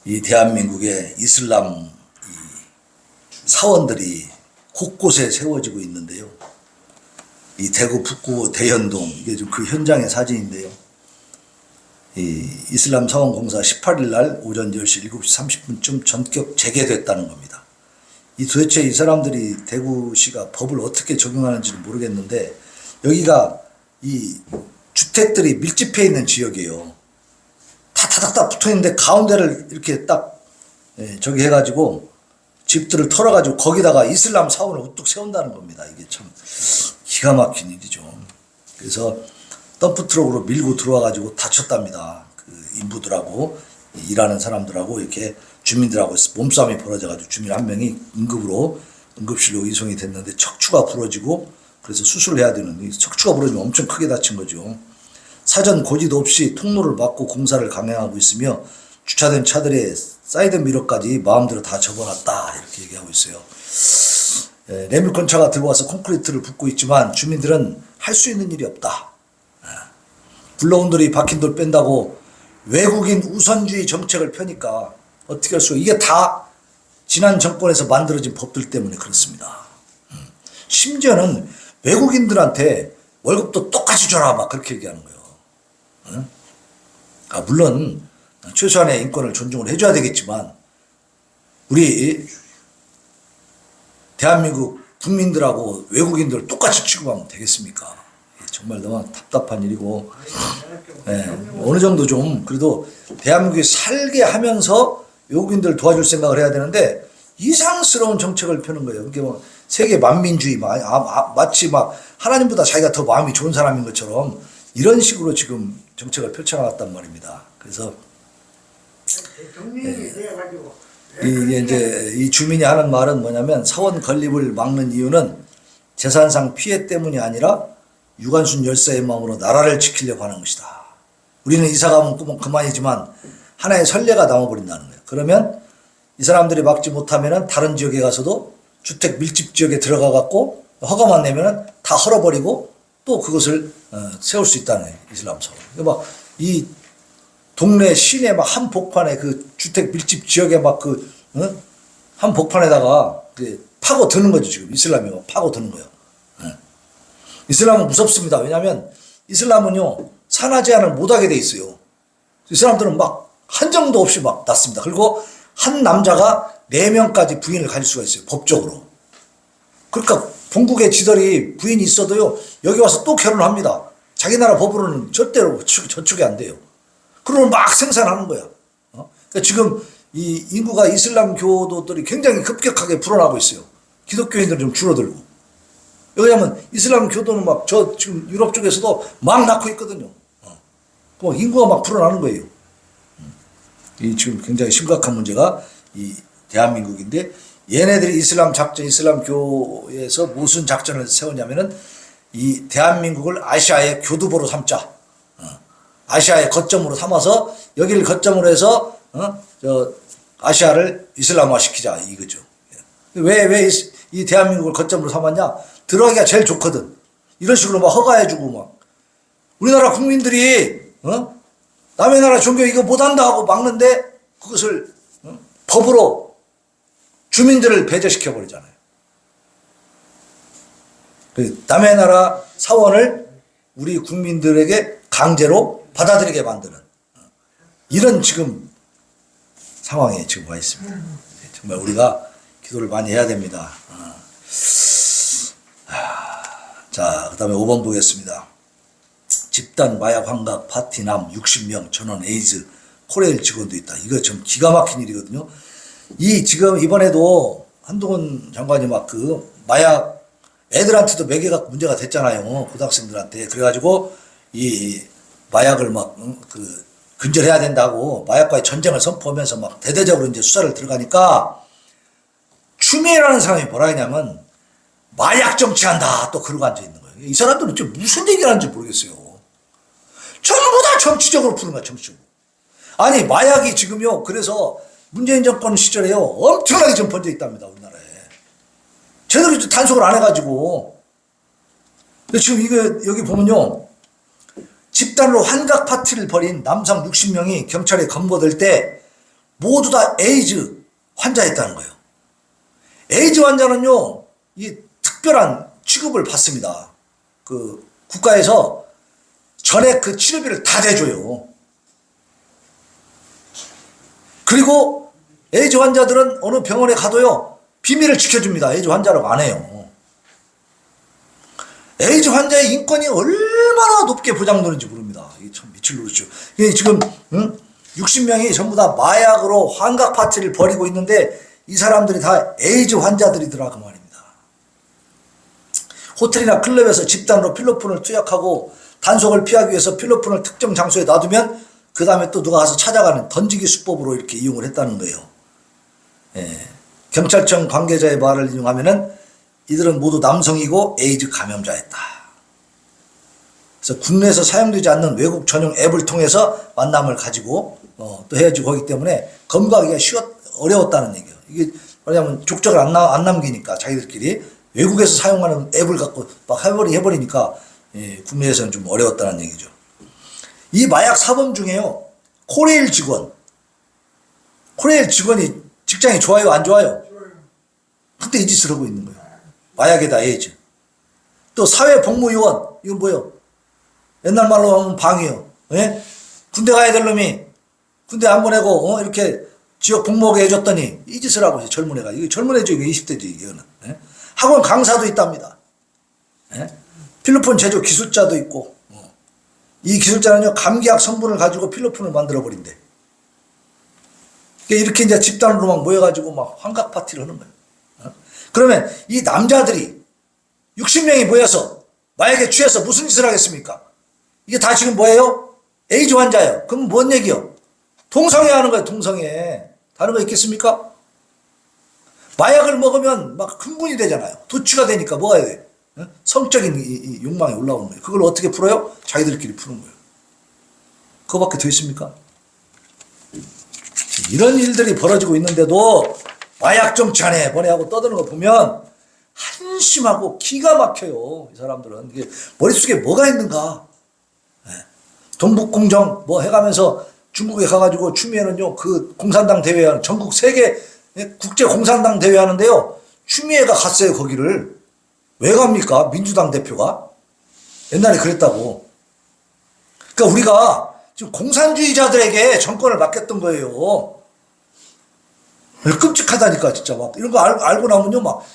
이 대한민국의 이슬람 이 사원들이 곳곳에 세워지고 있는데요. 이 대구 북구 대현동 이게 좀 그 현장의 사진인데요. 이 이슬람 사원 공사 18일 날 오전 10시 7시 30분쯤 전격 재개됐다는 겁니다. 이 도대체 이 사람들이 대구시가 법을 어떻게 적용하는지는 모르겠는데 여기가 이 주택들이 밀집해 있는 지역이에요. 다 타닥타닥 붙어 있는데 가운데를 이렇게 딱 저기 해가지고 집들을 털어가지고 거기다가 이슬람 사원을 우뚝 세운다는 겁니다. 이게 참 기가 막힌 일이죠. 그래서 덤프트럭으로 밀고 들어와가지고 다쳤답니다. 그 인부들하고 일하는 사람들하고 이렇게 주민들하고 몸싸움이 벌어져가지고 주민 한 명이 응급실로 이송이 됐는데 척추가 부러지고 그래서 수술을 해야 되는데 척추가 부러지면 엄청 크게 다친 거죠. 사전 고지도 없이 통로를 막고 공사를 강행하고 있으며 주차된 차들의 사이드 미러까지 마음대로 다 접어놨다 이렇게 얘기하고 있어요. 레밀건차가 들어와서 콘크리트를 붓고 있지만 주민들은 할 수 있는 일이 없다. 불러온 돌이 박힌 돌 뺀다고 외국인 우선주의 정책을 펴니까 어떻게 할 수가 이게 다 지난 정권에서 만들어진 법들 때문에 그렇습니다. 심지어는 외국인들한테 월급도 똑같이 줘라 막 그렇게 얘기하는 거예요. 물론 최소한의 인권을 존중을 해줘야 되겠지만 우리 대한민국 국민들하고 외국인들 똑같이 취급하면 되겠습니까? 정말 너무 답답한 일이고 어느 정도 좀 그래도 대한민국에 살게 하면서 외국인들 도와줄 생각을 해야 되는데 이상스러운 정책을 펴는 거예요. 이게 뭐 세계 만민주의 마치 막 하나님보다 자기가 더 마음이 좋은 사람인 것처럼 이런 식으로 지금 정책을 펼쳐나갔단 말입니다. 그래서 이게 이제 이 주민이 하는 말은 뭐냐면 사원 건립을 막는 이유는 재산상 피해 때문이 아니라 유관순 열사의 마음으로 나라를 지키려고 하는 것이다. 우리는 이사 가면 그만이지만 하나의 선례가 남아버린다는 거예요. 그러면 이 사람들이 막지 못하면은 다른 지역에 가서도 주택 밀집 지역에 들어가 갖고 허가만 내면은 다 헐어버리고 또 그것을 세울 수 있다는 거예요. 이슬람 사원. 그러니까 막 이 동네 시내 막 한복판에 그 주택 밀집 지역에 막 그 한복판에다가 파고 드는 거죠. 지금 이슬람이 파고 드는 거예요. 이슬람은 무섭습니다. 왜냐하면 이슬람은요 산하 제한을 못하게 돼 있어요. 이 사람들은 막 한정도 없이 막 낳습니다. 그리고 한 남자가 4명까지 부인을 가질 수가 있어요. 법적으로. 그러니까 본국의 지들이 부인이 있어도요 여기 와서 또 결혼합니다. 자기 나라 법으로는 절대로 저축이 안 돼요. 그러면 막 생산하는 거야. 그러니까 지금 이 인구가 이슬람 교도들이 굉장히 급격하게 불어나고 있어요. 기독교인들은 좀 줄어들고. 왜냐하면 이슬람 교도는 막 저 지금 유럽 쪽에서도 막 낳고 있거든요. 인구가 막 불어나는 거예요. 이 지금 굉장히 심각한 문제가 이 대한민국인데 얘네들이 이슬람 작전, 이슬람교에서 무슨 작전을 세우냐면은 이 대한민국을 아시아의 교두보로 삼자. 아시아의 거점으로 삼아서 여기를 거점으로 해서 저 아시아를 이슬람화 시키자 이거죠. 왜 이 대한민국을 거점으로 삼았냐? 들어가기가 제일 좋거든. 이런 식으로 막 허가해주고 막 우리나라 국민들이 남의 나라 종교 이거 못한다 하고 막는데 그것을 법으로 주민들을 배제시켜 버리잖아요. 남의 나라 사원을 우리 국민들에게 강제로 받아들이게 만드는 이런 지금 상황에 지금 와 있습니다. 정말 우리가 기도를 많이 해야 됩니다. 자, 그 다음에 5번 보겠습니다. 집단 마약 환각 파티남 60명 전원 에이즈 코레일 직원도 있다. 이거 좀 기가 막힌 일이거든요. 지금 이번에도 한동훈 장관이 막 그 마약 애들한테도 매개가 문제가 됐잖아요. 고등학생들한테. 그래가지고 이 마약을 막 근절해야 된다고 마약과의 전쟁을 선포하면서 막 대대적으로 이제 수사를 들어가니까 추미애라는 사람이 뭐라 했냐면 마약 정치한다 또 그러고 앉아 있는 거예요. 이 사람들은 무슨 얘기를 하는지 모르겠어요. 전부 다 정치적으로 푸는 거야, 정치적으로. 아니 마약이 지금요 그래서 문재인 정권 시절에요 엄청나게 좀 번져 있답니다 우리나라에. 제대로 단속을 안 해가지고. 근데 지금 이거 여기 보면요 집단으로 환각 파티를 벌인 남성 60명이 경찰에 검거될 때 모두 다 에이즈 환자였다는 거예요. 에이즈 환자는요, 이 특별한 취급을 받습니다. 그 국가에서 전액 그 치료비를 다 대줘요. 그리고 에이즈 환자들은 어느 병원에 가도요, 비밀을 지켜줍니다. 에이즈 환자라고 안 해요. 에이즈 환자의 인권이 얼마나 높게 보장되는지 모릅니다. 이게 참 미칠 노릇이죠. 지금 60명이 전부 다 마약으로 환각 파티를 벌이고 있는데 이 사람들이 다 에이즈 환자들이더라 그 말입니다. 호텔이나 클럽에서 집단으로 필로폰을 투약하고 단속을 피하기 위해서 필로폰을 특정 장소에 놔두면 그 다음에 또 누가 가서 찾아가는 던지기 수법으로 이렇게 이용을 했다는 거예요. 예. 경찰청 관계자의 말을 인용하면은 이들은 모두 남성이고 에이즈 감염자였다. 그래서 국내에서 사용되지 않는 외국 전용 앱을 통해서 만남을 가지고 또 헤어지고 하기 때문에 검거하기가 어려웠다는 얘기예요. 이게 뭐냐면 족적을 안 남기니까 자기들끼리 외국에서 사용하는 앱을 갖고 막 해버리니까 국내에서는 좀 어려웠다는 얘기죠. 이 마약 사범 중에요, 코레일 직원이 직장이 좋아요, 안 좋아요? 근데 이 짓을 하고 있는 거예요. 마약에다 에이즈. 또 사회복무요원, 이건 뭐예요? 옛날 말로 하면 방이요. 예? 군대 가야 될 놈이 군대 안 보내고 이렇게 지역 복무하게 해줬더니 이 짓을 하고 있어요. 젊은 애가. 이게 젊은 애죠. 이게 20대지. 이거는. 예? 학원 강사도 있답니다. 예? 필로폰 제조 기술자도 있고, 이 기술자는요, 감기약 성분을 가지고 필로폰을 만들어 버린대. 이렇게 이제 집단으로 막 모여가지고 막 환각 파티를 하는 거예요. 그러면 이 남자들이 60명이 모여서 마약에 취해서 무슨 짓을 하겠습니까? 이게 다 지금 뭐예요? 에이즈 환자예요. 그럼 뭔 얘기요? 동성애 하는 거예요, 동성애. 다른 거 있겠습니까? 마약을 먹으면 막 흥분이 되잖아요. 도취가 되니까 뭐가 해야 돼? 성적인 이 욕망이 올라오는 거예요. 그걸 어떻게 풀어요? 자기들끼리 푸는 거예요. 그거밖에 더 있습니까? 이런 일들이 벌어지고 있는데도 마약 정치하네 뭐네 하고 떠드는 거 보면 한심하고 기가 막혀요. 이 사람들은. 이게 머릿속에 뭐가 있는가. 동북공정 뭐 해가면서 중국에 가가지고 추미애는요, 그 공산당 대회하는 전국 세계 국제 공산당 대회 하는데요, 추미애가 갔어요. 거기를. 왜 갑니까? 민주당 대표가. 옛날에 그랬다고. 그러니까 우리가 지금 공산주의자들에게 정권을 맡겼던 거예요. 끔찍하다니까 진짜. 막 이런 거 알고 나면요 막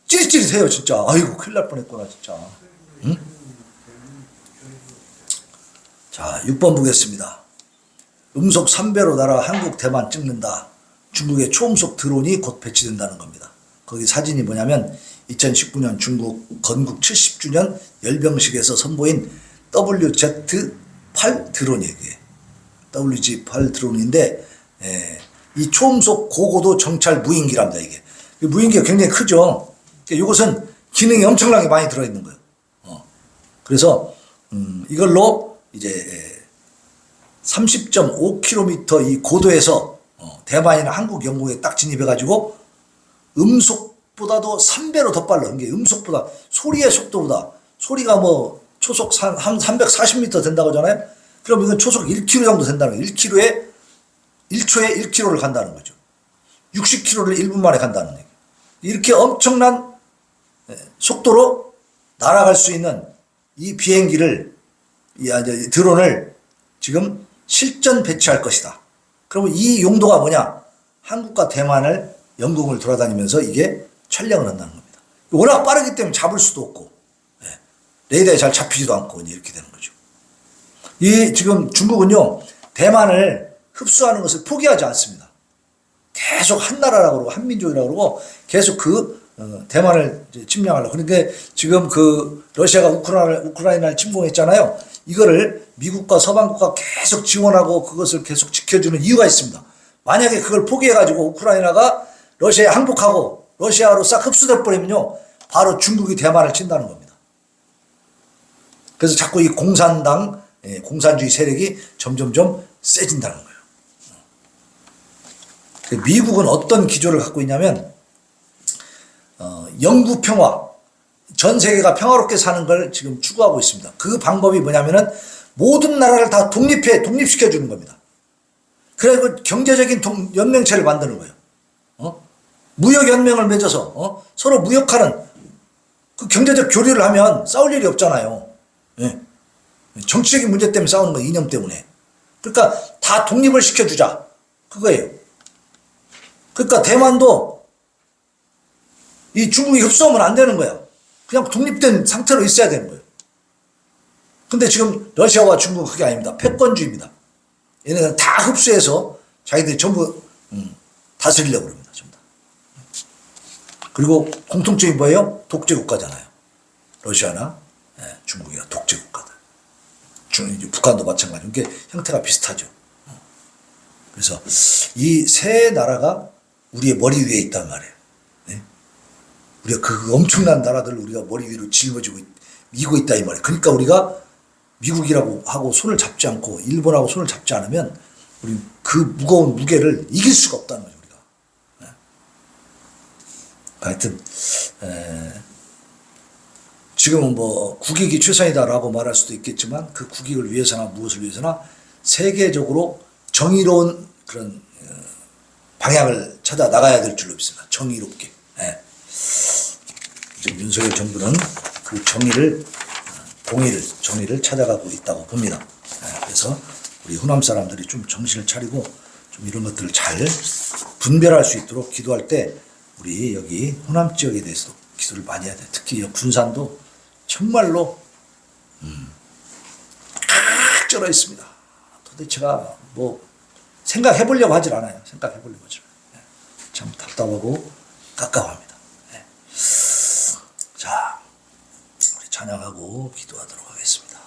찌릿찌릿해요 진짜. 아이고 큰일 날 뻔했구나 진짜. 응? 자, 6번 보겠습니다. 음속 3배로 날아 한국 대만 찍는다. 중국의 초음속 드론이 곧 배치된다는 겁니다. 거기 사진이 뭐냐면 2019년 중국 건국 70주년 열병식에서 선보인 WZ-8 드론이에요. WZ-8 드론인데 이 초음속 고고도 정찰 무인기랍니다. 이게 무인기가 굉장히 크죠. 이것은 기능이 엄청나게 많이 들어있는 거예요. 그래서 이걸로 이제 30.5km 이 고도에서 대만이나 한국 영국에 딱 진입해가지고 음속보다도 3배로 더 빨라. 이게 음속보다 소리의 속도보다 소리가 뭐 초속 한 340m 된다고 하잖아요. 그럼 이건 초속 1km 정도 된다는 거예요. 1km에 1초에 1km를 간다는 거죠. 60km를 1분 만에 간다는 얘기. 이렇게 엄청난 속도로 날아갈 수 있는 이 비행기를, 이 드론을 지금 실전 배치할 것이다. 그러면 이 용도가 뭐냐? 한국과 대만을 영공을 돌아다니면서 이게 촬영을 한다는 겁니다. 워낙 빠르기 때문에 잡을 수도 없고, 레이더에 잘 잡히지도 않고 이렇게 되는 거죠. 이 지금 중국은요, 대만을 흡수하는 것을 포기하지 않습니다. 계속 한 나라라고 그러고 한민족이라고 그러고 계속 그 대만을 침략하려고. 그런데 지금 그 러시아가 우크라이나를 침공했잖아요. 이거를 미국과 서방국가 계속 지원하고 그것을 계속 지켜주는 이유가 있습니다. 만약에 그걸 포기해가지고 우크라이나가 러시아에 항복하고 러시아로 싹 흡수돼 버리면요, 바로 중국이 대만을 친다는 겁니다. 그래서 자꾸 이 공산당, 공산주의 세력이 점점점 세진다는 거예요. 미국은 어떤 기조를 갖고 있냐면 영구 평화, 전 세계가 평화롭게 사는 걸 지금 추구하고 있습니다. 그 방법이 뭐냐면은 모든 나라를 다 독립시켜 주는 겁니다. 그래서 경제적인 연맹체를 만드는 거예요. 무역연맹을 맺어서 서로 무역하는 그 경제적 교류를 하면 싸울 일이 없잖아요. 예. 정치적인 문제 때문에 싸우는 거, 이념 때문에. 그러니까 다 독립을 시켜주자, 그거예요. 그러니까 대만도 이 중국이 흡수하면 안 되는 거야. 그냥 독립된 상태로 있어야 되는 거예요. 근데 지금 러시아와 중국은 그게 아닙니다. 패권주의입니다. 얘네는 다 흡수해서 자기들이 전부 다스리려고 그럽니다. 전부 다. 그리고 공통점이 뭐예요? 독재국가잖아요. 러시아나 중국이나 독재국가들. 북한도 마찬가지로. 이게 형태가 비슷하죠. 그래서 이 세 나라가 우리의 머리 위에 있단 말이에요. 네? 우리가 그 엄청난 나라들을 우리가 머리 위로 짊어지고 이고 있다 이 말이에요. 그러니까 우리가 미국이라고 하고 손을 잡지 않고 일본하고 손을 잡지 않으면 우리 그 무거운 무게를 이길 수가 없다는 거죠. 우리가. 네? 하여튼 지금은 뭐 국익이 최선이다라고 말할 수도 있겠지만 그 국익을 위해서나 무엇을 위해서나 세계적으로 정의로운 그런 방향을 찾아 나가야 될 줄로 믿습니다. 정의롭게. 예. 지금 윤석열 정부는 그 정의를 찾아가고 있다고 봅니다. 예. 그래서 우리 호남 사람들이 좀 정신을 차리고 좀 이런 것들을 잘 분별할 수 있도록 기도할 때 우리 여기 호남 지역에 대해서도 기도를 많이 해야 돼. 특히 군산도 정말로 쩔어 있습니다. 도대체가 뭐 생각해 보려고 하질 않아요. 생각해 보려고 하질 않아요. 참 답답하고 깝깝합니다. 네. 자, 우리 찬양하고 기도하도록 하겠습니다.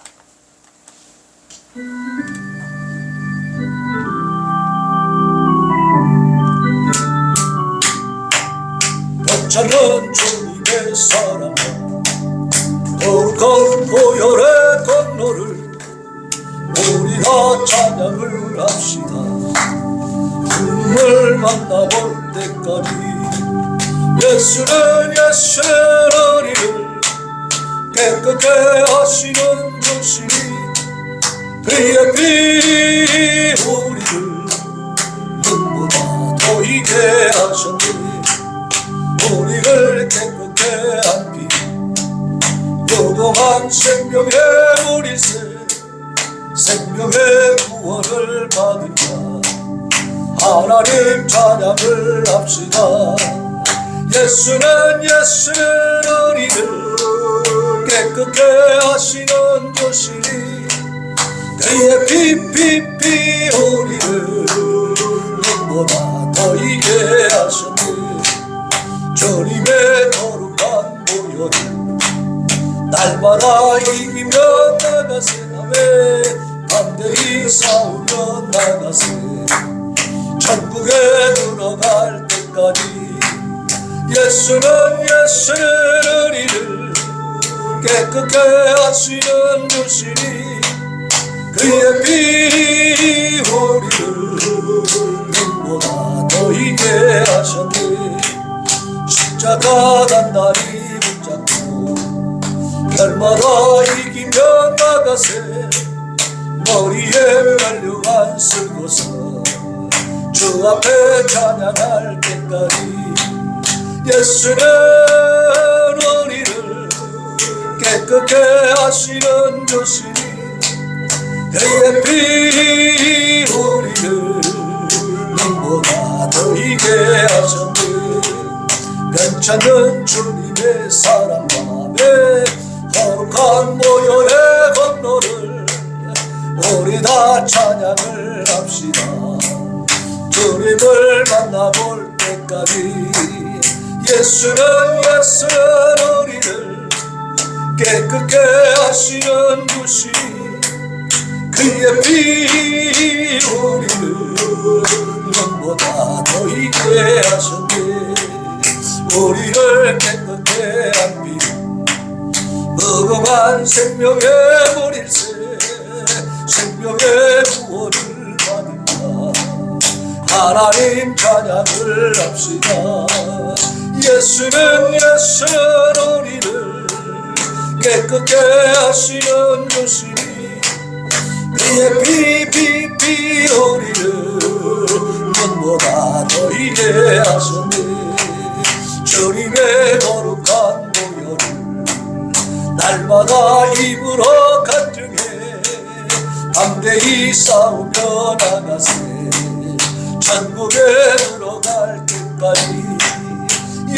벅차는 주님의 사랑과 거룩한 보혈의 건너를 우리 다 찬양을 합시다. 주님을 만나볼 때까지 예수는 우리를 깨끗게 하시는 주시니 그의 피 우리를 눈보다 보이게 하셨니. 우리를 깨끗게 한 피 요동한 생명의 우리세 생명의 구원을 받은 자 하나님 찬양을 합시다. 예수는 우리를 깨끗게 하시는 주시니 그의 피 우리를 눈보다 더이게 하셨니. 주님의 거룩한 보혈을 날마다 이기며 나가세. 반대히 싸우며 나가세. 천국에 들어갈 때까지 예수는 우리를 깨끗게 하시는 주시니 그의 피 우리를 눈보다 더이게 하셨니. 십자가 단단히 붙잡고 날마다 이기며 나가세. 머리에 멸류관 쓰고서 주 앞에 찬양할 때까지 예수는 우리를 깨끗게 하시는 주시니 그의 피 우리를 눈보다 더이게 하셨네. 괜찮은 주님의 사랑과 거룩한 보혈의 건너를 우리 다 찬양을 합시다. 주님을 만나볼 때까지 예수는 우리를 깨끗게 하시는 주시 그의 피 우리를 눈보다 더이게 하셨네. 우리를 깨끗게 한 피 무궁한 생명의 물일세 생명의 구원을 받은 자 하나님 찬양을 합시다. 예수는 우리를 깨끗게 하시는 주시니 주의 피 우리를 눈보다 더이게 하셨네. 주님의 거룩한 보혈을 날마다 입으로 간증해 담대히 싸우며 나가세. 천국에 들어갈 때까지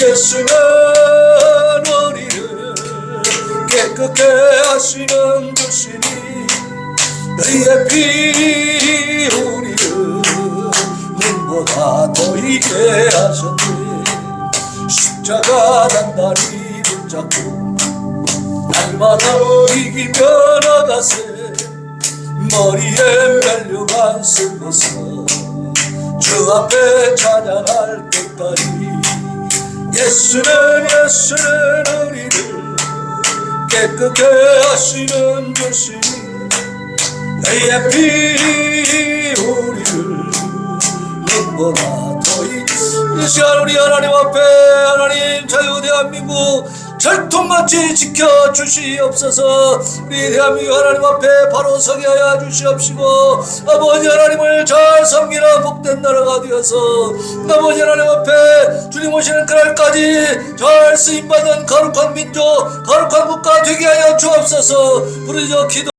예수는 우리를 깨끗게 하시는 주시니 그의 피 우리를 눈보다 더이게 하셨네. 십자가 단단히 붙잡고 날마다 이기며 나가세. 머리에 멜류관 쓰고서 주 앞에 찬양할 때까지 예수는 우리를 깨끗게 하시는 주시니 그의 피 우리를 눈보다 더이. 이 시간 우리 하나님 앞에 하나님 자유 대한민국 철통같이 지켜주시옵소서. 우리 대한민국 하나님 앞에 바로 서게 하여 주시옵시고 아버지 하나님을 잘 섬기는 복된 나라가 되어서 아버지 하나님 앞에 주님 오시는 그날까지 잘 쓰임받는 거룩한 민족 거룩한 국가 되게 하여 주옵소서. 부르짖어 기도